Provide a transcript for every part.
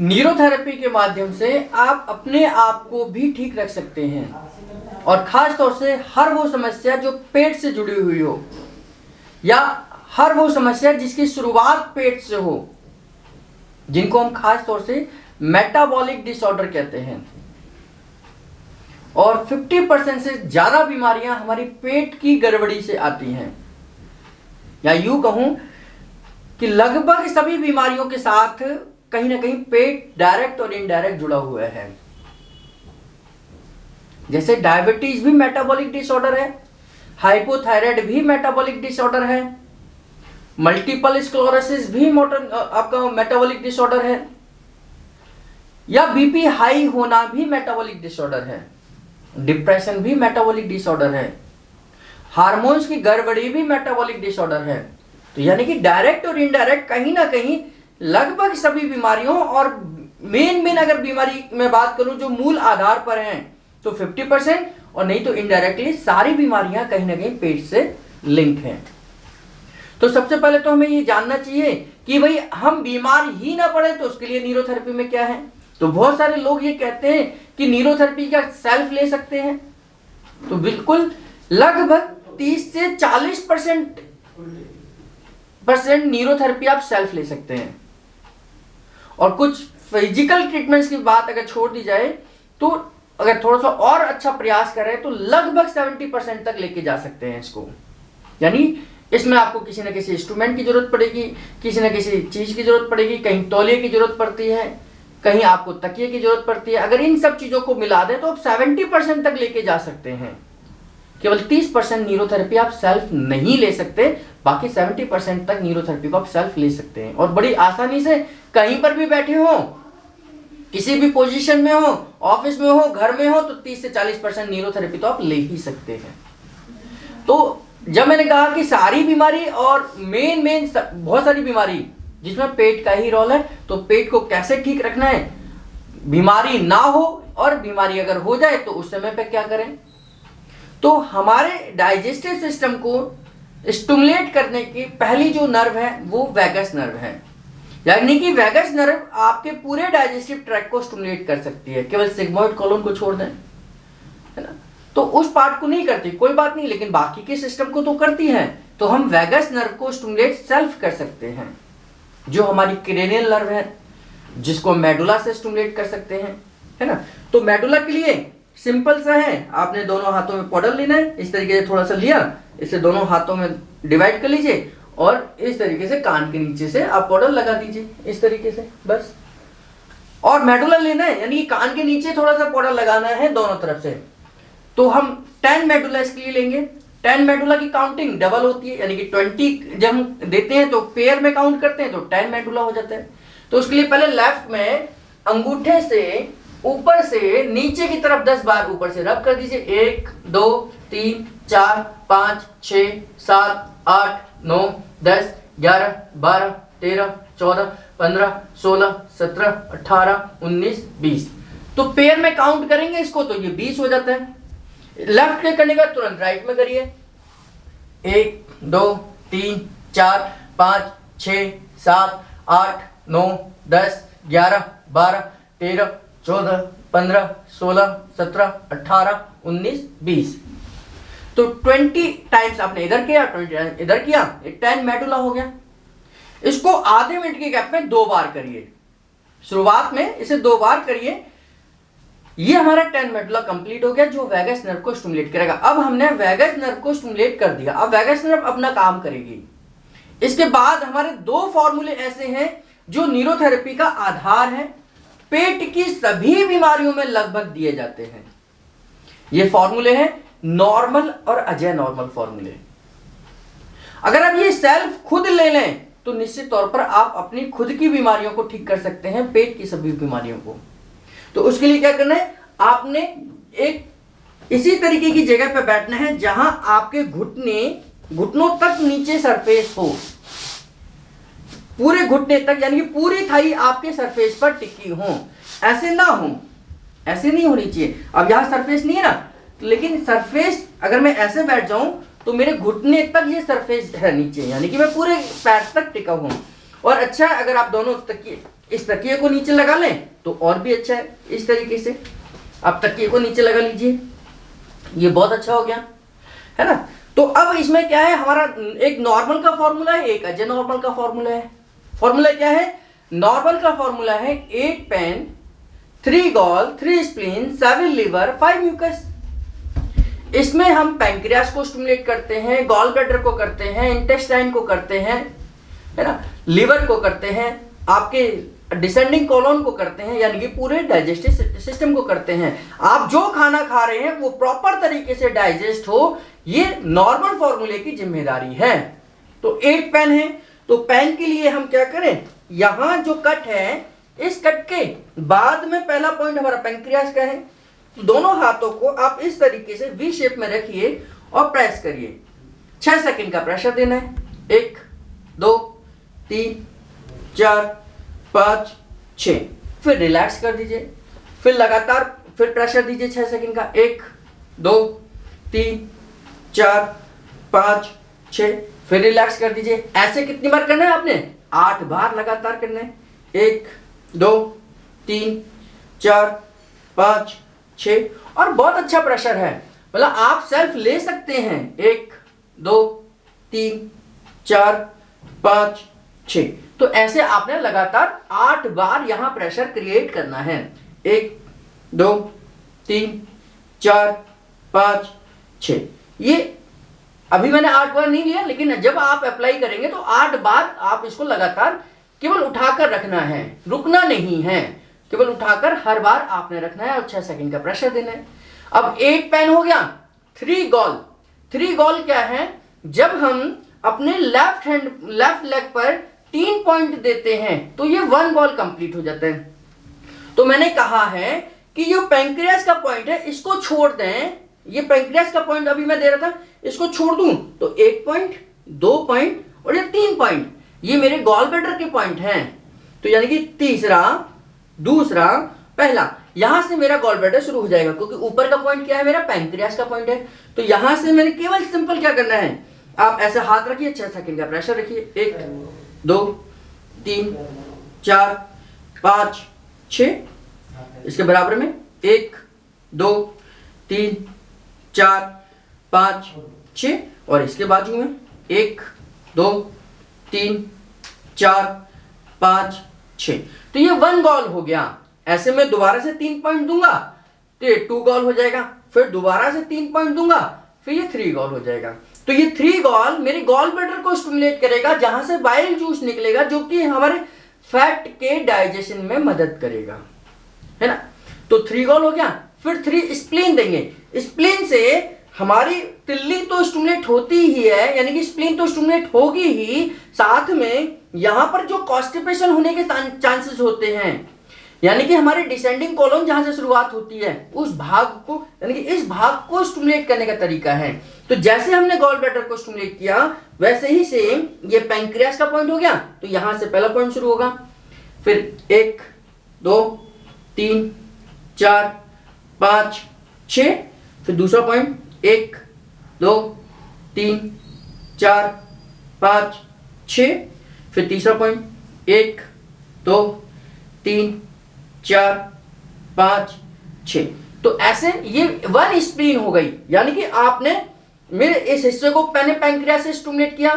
Neurotherapy के माध्यम से आप अपने आप को भी ठीक रख सकते हैं, और खास तौर से हर वो समस्या जो पेट से जुड़ी हुई हो, या हर वो समस्या जिसकी शुरुआत पेट से हो, जिनको हम खास तौर से मेटाबॉलिक डिसऑर्डर कहते हैं। और 50% से ज्यादा बीमारियां हमारी पेट की गड़बड़ी से आती हैं, या यूं कहूं कि लगभग सभी बीमारियों के साथ कहीं ना कहीं पेट डायरेक्ट और इनडायरेक्ट जुड़ा हुआ है। जैसे डायबिटीज भी मेटाबॉलिक डिसऑर्डर है, हाइपोथायराइड भी मेटाबॉलिक डिसऑर्डर है, मल्टीपल स्क्लेरोसिस भी आपका मेटाबॉलिक डिसऑर्डर है, या बीपी हाई होना भी मेटाबॉलिक डिसऑर्डर है, डिप्रेशन भी मेटाबॉलिक डिसऑर्डर है, हार्मोन्स की गड़बड़ी भी मेटाबॉलिक डिसऑर्डर है। तो यानी कि डायरेक्ट और इनडायरेक्ट कहीं ना कहीं लगभग सभी बीमारियों, और मेन अगर बीमारी में बात करूं जो मूल आधार पर हैं तो 50%, और नहीं तो इनडायरेक्टली सारी बीमारियां कहीं ना कहीं पेट से लिंक हैं। तो सबसे पहले तो हमें ये जानना चाहिए कि भाई हम बीमार ही ना पड़े, तो उसके लिए न्यूरोथेरेपी में क्या है। तो बहुत सारे लोग ये कहते हैं कि न्यूरोथेरेपी का सेल्फ ले सकते हैं, तो बिल्कुल लगभग 30 से 40% न्यूरोथेरेपी आप सेल्फ ले सकते हैं। और कुछ फिजिकल ट्रीटमेंट्स की बात अगर छोड़ दी जाए, तो अगर थोड़ा सा और अच्छा प्रयास करें तो लगभग 70% तक लेके जा सकते हैं इसको। यानी इसमें आपको किसी न किसी इंस्ट्रूमेंट की जरूरत पड़ेगी, किसी न किसी चीज की जरूरत पड़ेगी, कहीं तौलिए की जरूरत पड़ती है, कहीं आपको तकिए की जरूरत पड़ती है। अगर इन सब चीजों को मिला दें तो आप 70% तक लेके जा सकते हैं। केवल 30% न्यूरोथेरेपी आप सेल्फ नहीं ले सकते, बाकी 70% तक न्यूरोथेरेपी को आप सेल्फ ले सकते हैं। और बड़ी आसानी से कहीं पर भी बैठे हो, किसी भी पोजीशन में हो, ऑफिस में हो, घर में हो, तो 30 से 40% न्यूरोथेरेपी तो आप ले ही सकते हैं। तो जब मैंने कहा कि सारी बीमारी और मेन बहुत सारी बीमारी जिसमें पेट का ही रोल है, तो पेट को कैसे ठीक रखना है, बीमारी ना हो, और बीमारी अगर हो जाए तो उस समय पे क्या करें। तो हमारे डाइजेस्टिव सिस्टम को स्टिमुलेट करने की पहली जो नर्व है वो वैगस नर्व है। यानी कि वैगस नर्व आपके पूरे डाइजेस्टिव ट्रैक्ट को स्टिमुलेट कर सकती है, केवल सिग्मोइड कॉलोन को छोड़ दें, है ना। तो उस पार्ट को नहीं करती, कोई बात नहीं, लेकिन बाकी के सिस्टम को तो करती है। तो हम वैगस नर्व को स्टिमुलेट सेल्फ कर सकते हैं, जो हमारी क्रेनियल नर्व है, जिसको मेडुला से स्टिमुलेट कर सकते हैं, है ना। तो मेडुला के लिए सिंपल सा है, आपने दोनों हाथों में पाउडर लेना है, इस तरीके से थोड़ा सा लिया, इसे दोनों हाथों में डिवाइड कर लीजिए, और इस तरीके से कान के नीचे से आप पाउडर लगा दीजिए, इस तरीके से बस। और मेडुला लेना है, यानी कान के नीचे थोड़ा सा पाउडर लगाना है दोनों तरफ से। तो हम 10 मेडुला इसके लिए लेंगे। 10 मेडुला की काउंटिंग डबल होती है, यानी कि 20 जब हम देते हैं तो पेयर में काउंट करते हैं, तो 10 मेडुला हो जाता है। तो उसके लिए पहले लेफ्ट में अंगूठे से ऊपर से नीचे की तरफ 10 बार ऊपर से रब कर दीजिए। 1 2 3 4 5 6 7 8 9 10 11 12 13 14 15 16 17 18 19 20। तो पेयर में काउंट करेंगे इसको तो ये 20 हो जाता है। लेफ्ट क्लिक करने का तुरंत राइट में करिए। 1 2 3 4 5 6 7 8 9 10 11 12 13 14 15 16 17 18 19 20। तो 20 टाइम्स आपने इधर किया, 20 टाइम्स इधर किया, 10 मेडुला हो गया। इसको आधे मिनट के गैप में 2 बार करिए। शुरुआत में इसे 2 बार करिए। ये हमारा 10 मेडुला कंप्लीट हो गया, जो वैगस नर्व को स्टिमुलेट करेगा। अब हमने वैगस नर्व को स्टिमुलेट कर दिया, अब वैगस नर्व अपना काम करेगी। इसके बाद हमारे 2 फॉर्मूले ऐसे हैं जो न्यूरोथेरेपी का आधार है, पेट की सभी बीमारियों में लगभग दिए जाते हैं। ये फॉर्मूले हैं नॉर्मल और अजय नॉर्मल फॉर्मूले। अगर आप ये सेल्फ खुद ले लें तो निश्चित तौर पर आप अपनी खुद की बीमारियों को ठीक कर सकते हैं, पेट की सभी बीमारियों को। तो उसके लिए क्या करना है, आपने एक इसी तरीके की जगह पर बैठना है जहां आपके घुटनों तक नीचे सरफेस हो, पूरे घुटने तक, यानी कि पूरी थाई आपके सरफेस पर टिकी हो। ऐसे ना हो, ऐसे नहीं होनी चाहिए। अब यहां सरफेस नहीं है ना, लेकिन सरफेस अगर मैं ऐसे बैठ जाऊं तो मेरे घुटने तक ये सरफेस है नीचे, यानी कि मैं पूरे पैर तक टिका हूं। और अच्छा, अगर आप दोनों तकिए इस तकिए को नीचे लगा लें तो और भी अच्छा है। इस तरीके से आप तकिए को नीचे लगा लीजिए, ये बहुत अच्छा हो गया, है ना। तो अब इसमें क्या है, हमारा एक नॉर्मल का फॉर्मूला है, एक अजय नॉर्मल का फॉर्मूला है। फॉर्मूला क्या है, नॉर्मल का फॉर्मूला है 8 pain 3 gall 3 spleen 7 liver 5 mucus. इसमें हम पैंक्रियास को स्टिमुलेट करते हैं, गॉल ब्लैडर को करते हैं, इंटेस्टाइन को करते हैं, है ना, लिवर को करते हैं, आपके डिसेंडिंग कॉलोन को करते हैं, यानी कि पूरे डाइजेस्टिव सिस्टम को करते हैं। आप जो खाना खा रहे हैं वो प्रॉपर तरीके से डाइजेस्ट हो, ये नॉर्मल फॉर्मूले की जिम्मेदारी है। तो 8 पेन है, तो पेन के लिए हम क्या करें, यहां जो कट है इस कट के बाद में पहला पॉइंट हमारा पैंक्रियास का है। तो दोनों हाथों को आप इस तरीके से वी शेप में रखिए और प्रेस करिए। 6 सेकंड का प्रेशर देना है, 1 2 3 4 5 6, फिर रिलैक्स कर दीजिए, फिर लगातार फिर प्रेशर दीजिए 6 सेकंड का, 1 2 3 4 5 6, फिर रिलैक्स कर दीजिए। ऐसे कितनी बार करना है आपने, 8 बार लगातार करना है, 1 2 3 4 5 6, और बहुत अच्छा प्रेशर है, मतलब आप सेल्फ ले सकते हैं। 1 2 3 4 5 6, तो ऐसे आपने लगातार 8 बार यहां प्रेशर क्रिएट करना है। 1 2 3 4 5 6, ये अभी मैंने 8 बार नहीं लिया, लेकिन जब आप अप्लाई करेंगे तो 8 बार आप इसको लगातार केवल उठाकर रखना है, रुकना नहीं है, केवल उठाकर हर बार आपने रखना है और 6 सेकंड का प्रेशर देना है। अब 8 पेन हो गया। 3 गॉल, 3 गॉल क्या है, जब हम अपने लेफ्ट लेग पर 3 पॉइंट देते हैं तो ये 1 गॉल कंप्लीट हो जाता है। तो मैंने कहा है कि ये पैंक्रियास का पॉइंट है, इसको छोड़ दें। ये पैंक्रियास का पॉइंट अभी मैं दे रहा था, इसको छोड़ दूं तो 1 पॉइंट 2 पॉइंट और ये 3 पॉइंट, ये मेरे गॉल ब्लैडर के पॉइंट हैं। तो यानी कि तीसरा, दूसरा, पहला, यहां से मेरा गॉल ब्लैडर शुरू हो जाएगा, क्योंकि ऊपर का पॉइंट क्या है, मेरा पैंक्रियास का पॉइंट है। तो यहां से मैंने केवल सिंपल क्या करना है, आप ऐसे हाथ रखिए, 6 सेकंड का प्रेशर रखिए, 1 2 3 4 5 6, इसके बराबर में 1 2 3 4 5 6, और इसके बाजू में 1 2 3 4 5 6। तो ये 1 गॉल हो गया। ऐसे मैं दोबारा से 3 पॉइंट दूंगा तो ये 2 गॉल हो जाएगा, फिर दोबारा से 3 पॉइंट दूंगा, फिर ये 3 गॉल हो जाएगा। तो ये 3 गॉल मेरे गॉल ब्लैडर को स्टिमुलेट करेगा, जहां से बाइल जूस निकलेगा, जो कि हमारे फैट के डाइजेशन में मदद करेगा, है ना। तो 3 गॉल हो गया। फिर 3 स्प्लीन देंगे। स्प्लीन से हमारी तिल्ली तो स्टिमुलेट होती ही है, यानी कि स्प्लीन तो स्टिमुलेट होगी ही, साथ में यहां पर जो कॉन्स्टिपेशन होने के चांसेस होते हैं, यानी कि हमारे डिसेंडिंग कॉलोन जहां से शुरुआत होती है उस भाग को, यानी कि इस भाग को स्टिमुलेट करने का तरीका है। तो जैसे हमने गॉल ब्लैडर को स्टिमुलेट किया, वैसे ही सेम ये पैंक्रियास का पॉइंट हो गया। तो यहां से पहला पॉइंट शुरू होगा, फिर 1 2 3 4 5 6, फिर दूसरा पॉइंट 1 2 3 4 5 6, फिर तीसरा पॉइंट 1 2 3 4 5 6। तो ऐसे ये 1 स्प्लीन हो गई, यानी कि आपने मेरे इस हिस्से को पहले पैंक्रियास से स्टिमुलेट किया,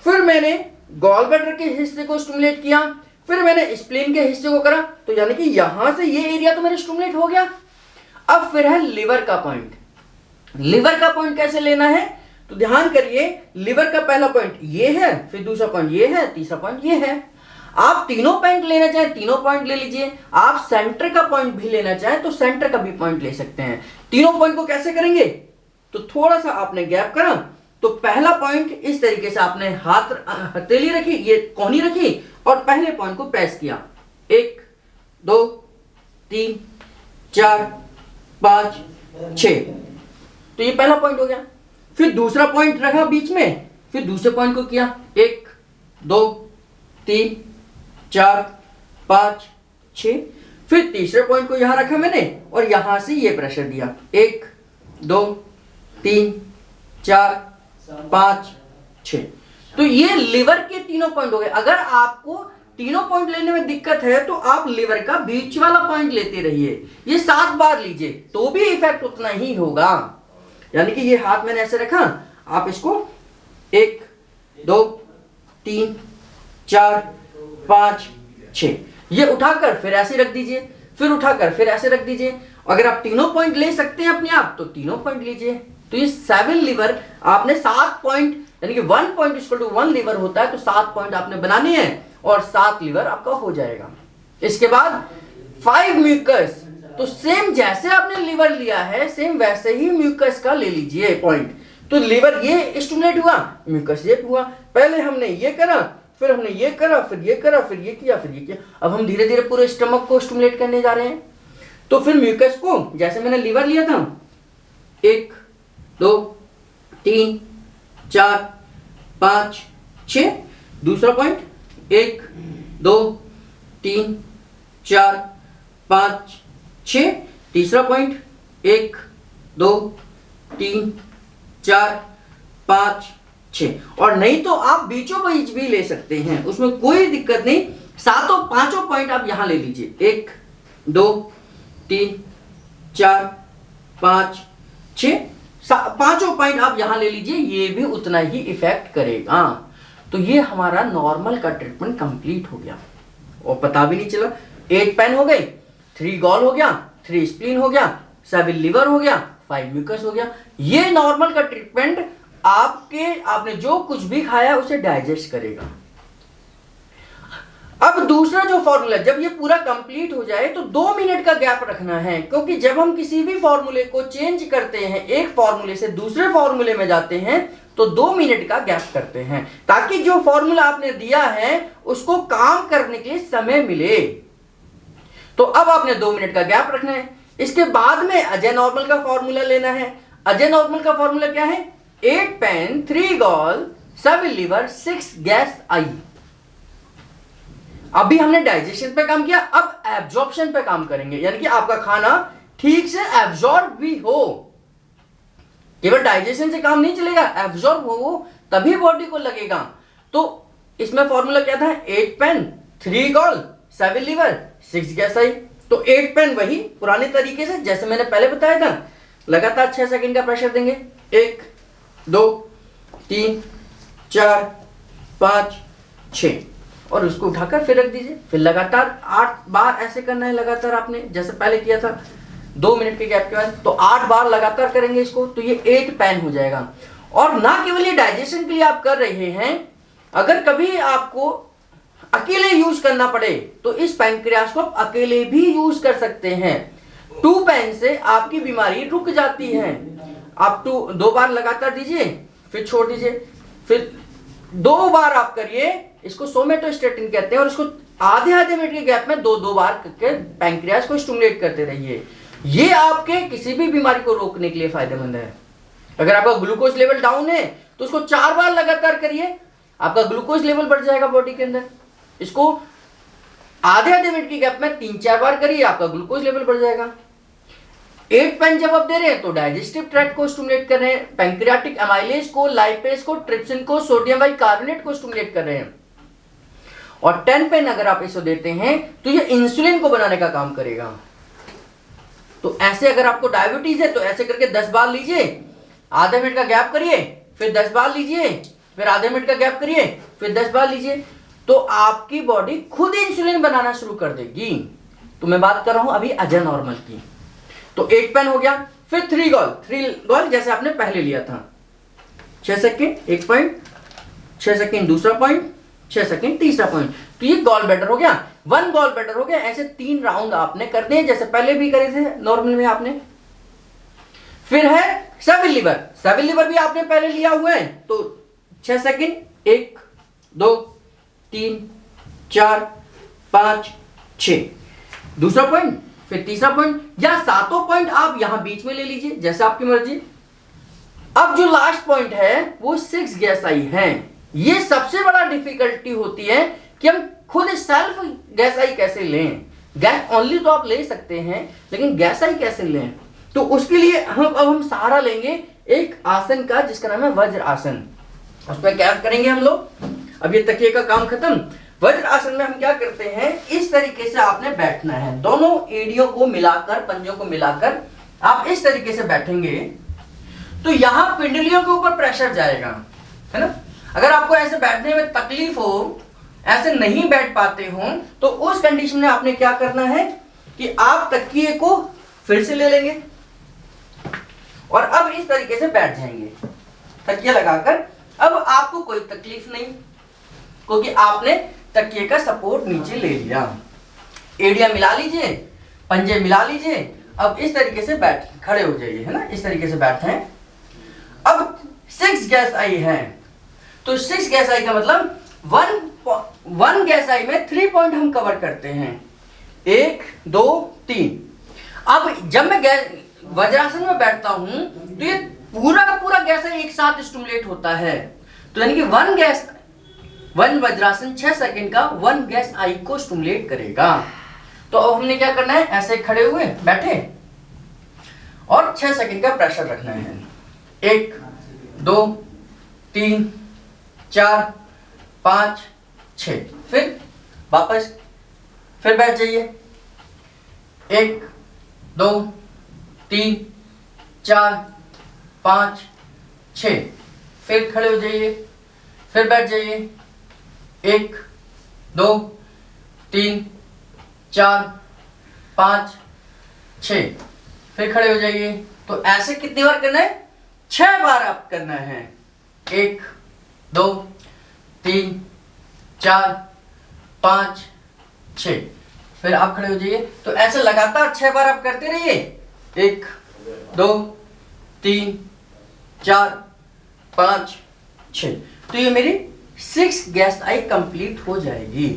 फिर मैंने गॉल ब्लैडर के हिस्से को स्टिमुलेट किया, फिर मैंने स्प्लीन के हिस्से को करा। तो यानी कि यहां से ये एरिया तो मेरा स्टिमुलेट हो गया। अब फिर है लिवर का पॉइंट। लिवर का पॉइंट कैसे लेना है, तो ध्यान करिए, लिवर का पहला पॉइंट ये है, फिर दूसरा पॉइंट ये है, तीसरा पॉइंट ये है। आप तीनों पॉइंट लेना चाहें तीनों पॉइंट ले लीजिए, आप सेंटर का पॉइंट भी लेना चाहें तो सेंटर का भी पॉइंट ले सकते हैं। तीनों पॉइंट को कैसे करेंगे, तो थोड़ा सा आपने गैप करा, तो पहला पॉइंट इस तरीके से आपने हाथ हथेली रखी, ये कोहनी रखी और पहले पॉइंट को प्रेस किया, 1 2 3 4 5 6। तो ये पहला पॉइंट हो गया। फिर दूसरा पॉइंट रखा बीच में, फिर दूसरे पॉइंट को किया, 1 2 3 4 5 6, फिर तीसरे पॉइंट को यहां रखा मैंने और यहां से ये प्रेशर दिया, 1 2 3 4 5 6। तो ये लिवर के तीनों पॉइंट हो गए। अगर आपको तीनों पॉइंट लेने में दिक्कत है तो आप लीवर का बीच वाला पॉइंट लेते रहिए, ये 7 बार लीजिए तो भी इफेक्ट उतना ही होगा। यानी कि ये हाथ मैंने ऐसे रखा, आप इसको 1 2 3 4 5 6 ये उठाकर फिर ऐसे रख दीजिए, फिर उठाकर फिर ऐसे रख दीजिए। अगर आप तीनों पॉइंट ले सकते हैं अपने आप तो तीनों पॉइंट लीजिए। तो ये 7 लीवर आपने 7 पॉइंट, यानी कि 1 पॉइंट इक्वल टू 1 लीवर होता है, तो 7 पॉइंट आपने बनाने हैं और 7 लीवर आपका हो जाएगा। इसके बाद 5 म्यूकस, तो सेम जैसे आपने लीवर लिया है सेम वैसे ही म्यूकस का ले लीजिए पॉइंट। तो लीवर ये स्टिमुलेट हुआ, म्यूकस ये हुआ। पहले हमने ये करा, फिर हमने ये करा, फिर ये करा, फिर ये किया, फिर ये किया। अब हम धीरे धीरे पूरे स्टमक को स्टिमुलेट करने जा रहे हैं। तो फिर म्यूकस को जैसे मैंने लीवर लिया था 1 2 3 4 5 6, दूसरा पॉइंट 1 2 3 4 5 6, तीसरा पॉइंट 1 2 3 4 5 6। और नहीं तो आप बीचों बीच भी ले सकते हैं, उसमें कोई दिक्कत नहीं। पांचों पॉइंट आप यहां ले लीजिए, 1 2 3 4 5 6, पांचों पॉइंट आप यहां ले लीजिए, ये भी उतना ही इफेक्ट करेगा। तो ये हमारा नॉर्मल का ट्रीटमेंट कंप्लीट हो गया और पता भी नहीं चला। 8 पेन हो गए, 3 गॉल हो गया, 3 स्प्लीन हो गया, 7 लीवर हो गया, 5 म्यूकस हो गया। ये नॉर्मल का ट्रीटमेंट आपने जो कुछ भी खाया उसे डाइजेस्ट करेगा। अब दूसरा जो फॉर्मूला, जब ये पूरा कंप्लीट हो जाए तो 2 मिनट का गैप रखना है, क्योंकि जब हम किसी भी फॉर्मूले को चेंज करते हैं, एक फॉर्मूले से दूसरे फॉर्मूले में जाते हैं तो 2 मिनट का गैप करते हैं, ताकि जो फॉर्मूला आपने दिया है उसको काम करने के लिए समय मिले। तो अब आपने 2 मिनट का गैप रखना है। इसके बाद में अजय नॉर्मल का फॉर्मूला लेना है। अजय नॉर्मल का फॉर्मूला क्या है? 8 पेन 3 गॉल 7 लीवर 6 गैस आई। अभी हमने डाइजेशन पे काम किया, अब एब्जॉर्प्शन पे काम करेंगे, यानी कि आपका खाना ठीक से एब्जॉर्ब भी हो। केवल डाइजेशन से काम नहीं चलेगा, एब्जॉर्ब हो तभी बॉडी को लगेगा। तो इसमें फॉर्मूला क्या था? 8 पेन 3 गॉल 7 लीवर 6 गैस आई। तो 8 पेन वही पुराने तरीके से जैसे मैंने पहले बताया था, लगातार 6 सेकंड का प्रेशर देंगे, 1 2 3 4 5 6, और उसको उठाकर फिर रख दीजिए। फिर लगातार 8 बार ऐसे करना है, लगातार आपने जैसे पहले किया था 2 मिनट के गैप के बाद, तो 8 बार लगातार करेंगे इसको, तो ये 8 पेन हो जाएगा। और ना केवल ये डाइजेशन के लिए आप कर रहे हैं, अगर कभी आपको अकेले यूज करना पड़े तो इस पैंक्रियास को आप अकेले भी यूज कर सकते हैं। 2 पेन से आपकी बीमारी रुक जाती है। आप 2 बार लगातार दीजिए, फिर छोड़ दीजिए, फिर 2 बार आप करिए। इसको सोमेटोस्टेटिन कहते हैं, और इसको आधे मिनट के गैप में 2 बार करके पैंक्रियास को स्टिमुलेट करते रहिए। ये आपके किसी भी बीमारी को रोकने के लिए फायदेमंद है। अगर आपका ग्लूकोज लेवल डाउन है तो उसको 4 बार लगातार करिए, आपका ग्लूकोज लेवल बढ़ जाएगा बॉडी के अंदर। इसको आधे मिनट के गैप में 3-4 बार करिए, आपका ग्लूकोज लेवल बढ़ जाएगा। 8 पेन जब आप दे रहे हैं तो डाइजेस्टिव ट्रैक्ट को स्टिमुलेट कर रहे हैं, पैंक्रियाटिक एमाइलेज को, लाइपेज को, ट्रिप्सिन को, सोडियम बाइकार्बोनेट को स्टिमुलेट कर रहे हैं। और 10 पेन अगर आप इसे देते हैं तो ये इंसुलिन को बनाने का काम करेगा। तो ऐसे अगर आपको डायबिटीज है तो ऐसे करके 10 बार लीजिए, आधे मिनट का गैप करिए, फिर 10 बार लीजिए, फिर आधे मिनट का गैप करिए, फिर 10 बार लीजिए, तो आपकी बॉडी खुद इंसुलिन बनाना शुरू कर देगी। तो मैं बात कर रहा हूं अभी अजय नॉर्मल की। तो 8 पेन हो गया, फिर 3 गॉल जैसे आपने पहले लिया था, 6 सेकंड एक पॉइंट, 6 सेकंड दूसरा पॉइंट, 6 सेकंड तीसरा पॉइंट। तो ये गॉल ब्लैडर हो गया, 1 गॉल ब्लैडर हो गया। ऐसे 3 राउंड आपने करने हैं जैसे पहले भी करे थे नॉर्मल में आपने। फिर है 7 लीवर भी आपने पहले लिया हुआ है, तो 6 सेकंड 1 2 3 4 5 6, दूसरा पॉइंट, फिर तीसरा पॉइंट, या 7 पॉइंट आप यहां बीच में ले लीजिए जैसे आपकी मर्जी। अब जो लास्ट पॉइंट है वो 6 गैस आई है। ये सबसे बड़ा डिफिकल्टी होती है कि हम खुद सेल्फ गैस आई कैसे लें। गैस ओनली तो आप ले सकते हैं, लेकिन गैस आई कैसे लें? तो उसके लिए अब हम सहारा लेंगे एक आसन का जिसका नाम है वज्र आसन। उसमें क्या करेंगे हम लोग? अब ये तकिए का काम खत्म, वज्रासन में हम क्या करते हैं, इस तरीके से आपने बैठना है, दोनों एड़ियों को मिलाकर, पंजों को मिलाकर आप इस तरीके से बैठेंगे तो यहां पिंडलियों के ऊपर प्रेशर जाएगा, है ना। अगर आपको ऐसे बैठने में तकलीफ हो, ऐसे नहीं बैठ पाते हो, तो उस कंडीशन में आपने क्या करना है कि आप तकिए को फिर से ले लेंगे और अब इस तरीके से बैठ जाएंगे तकिया लगाकर। अब आपको कोई तकलीफ नहीं, क्योंकि आपने तकिए का सपोर्ट नीचे ले लिया। एड़ियां मिला लीजिए, पंजे मिला लीजिए, अब इस तरीके से बैठ खड़े हो जाइए, है ना, इस तरीके से बैठे हैं। अब 6 गैस आई है, तो 6 गैस आई का मतलब वन गैस आई में 3 पॉइंट हम कवर करते हैं, 1 2 3। अब जब मैं वज्रासन में बैठता हूं तो ये पूरा का पूरा गैस आई एक साथ स्टिमुलेट होता है, तो यानी कि वन वज्रासन 6 सेकंड का 1 गैस आई को स्टिमुलेट करेगा। तो अब हमने क्या करना है, ऐसे खड़े हुए बैठे और 6 सेकंड का प्रेशर रखना है, 1 2 3 4 5 6, फिर वापस फिर बैठ जाइए, 1 2 3 4 5 6, फिर खड़े हो जाइए, फिर बैठ जाइए, 1 2 3 4 5 6, फिर खड़े हो जाइए। तो ऐसे कितनी बार करना है, 6 बार आप करना है, 1 2 3 4 5 6, फिर आप खड़े हो जाइए। तो ऐसे लगातार 6 बार आप करते रहिए, 1 2 3 4 5 6, तो ये मेरी 6 गैस आई कंप्लीट हो जाएगी।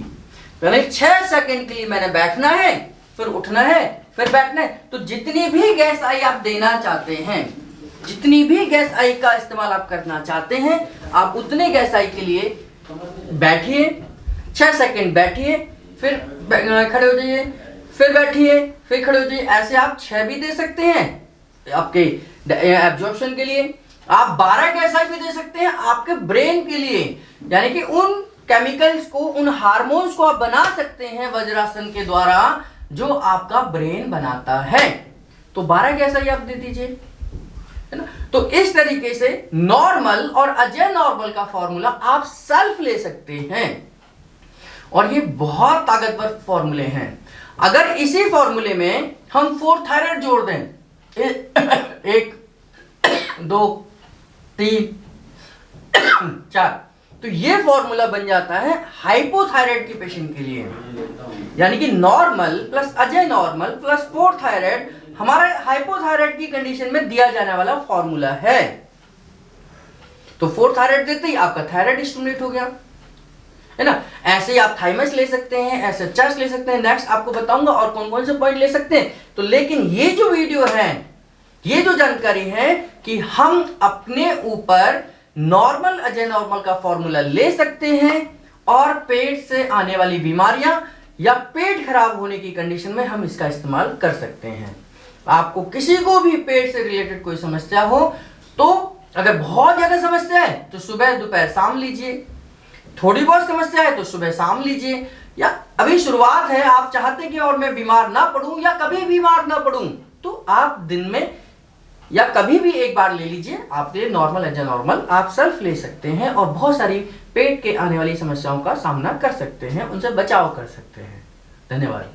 यानी 6 सेकंड के लिए मैंने बैठना है, फिर उठना है, फिर बैठना है। तो जितनी भी गैस आई आप देना चाहते हैं, जितनी भी गैस आई का इस्तेमाल आप करना चाहते हैं, आप उतने गैस आई के लिए बैठिए, 6 सेकंड बैठिए, फिर खड़े हो जाइए, फिर बैठिए, फिर खड़े हो जाइए। ऐसे आप 6 भी दे सकते हैं आपके एब्जॉर्प्शन के लिए, आप 12 गैस आई भी दे सकते हैं आपके ब्रेन के लिए, यानी कि उन केमिकल्स को, उन हार्मोन्स को आप बना सकते हैं वज्रासन के द्वारा जो आपका ब्रेन बनाता है। तो 12 गैस आई आप दे दीजिए, है ना। तो इस तरीके से नॉर्मल और अजय नॉर्मल का फॉर्मूला आप सेल्फ ले सकते हैं, और ये बहुत ताकतवर फॉर्मूले हैं। अगर इसी फॉर्मूले में हम 4 थायराइड जोड़ दें, 1 2 3 4, तो ये फॉर्मूला बन जाता है हाइपोथायराइड के पेशेंट के लिए, यानी कि normal plus Ajay normal plus 4 thyroid हमारा हाइपोथायराइड की कंडीशन में दिया जाने वाला फॉर्मूला है। तो 4 थायराइड देते ही आपका थायराइड स्टिमुलेट हो गया, है ना। ऐसे ही आप थाइमस ले सकते हैं, ऐसे चेस्ट ले सकते हैं, नेक्स्ट आपको बताऊंगा और कौन कौन से पॉइंट ले सकते हैं। तो लेकिन ये जो वीडियो है, ये जो जानकारी है कि हम अपने ऊपर नॉर्मल अजय नॉर्मल का फॉर्मूला ले सकते हैं और पेट से आने वाली बीमारियां या पेट खराब होने की कंडीशन में हम इसका इस्तेमाल कर सकते हैं। आपको किसी को भी पेट से रिलेटेड कोई समस्या हो, तो अगर बहुत ज्यादा समस्या है तो सुबह दोपहर शाम लीजिए, थोड़ी बहुत समस्या है तो सुबह शाम लीजिए, या अभी शुरुआत है आप चाहते कि और मैं बीमार ना पड़ूं या कभी बीमार ना पड़ूं, तो आप दिन में या कभी भी एक बार ले लीजिए। आपके लिए नॉर्मल एज नॉर्मल आप सेल्फ ले सकते हैं और बहुत सारी पेट के आने वाली समस्याओं का सामना कर सकते हैं, उनसे बचाव कर सकते हैं। धन्यवाद।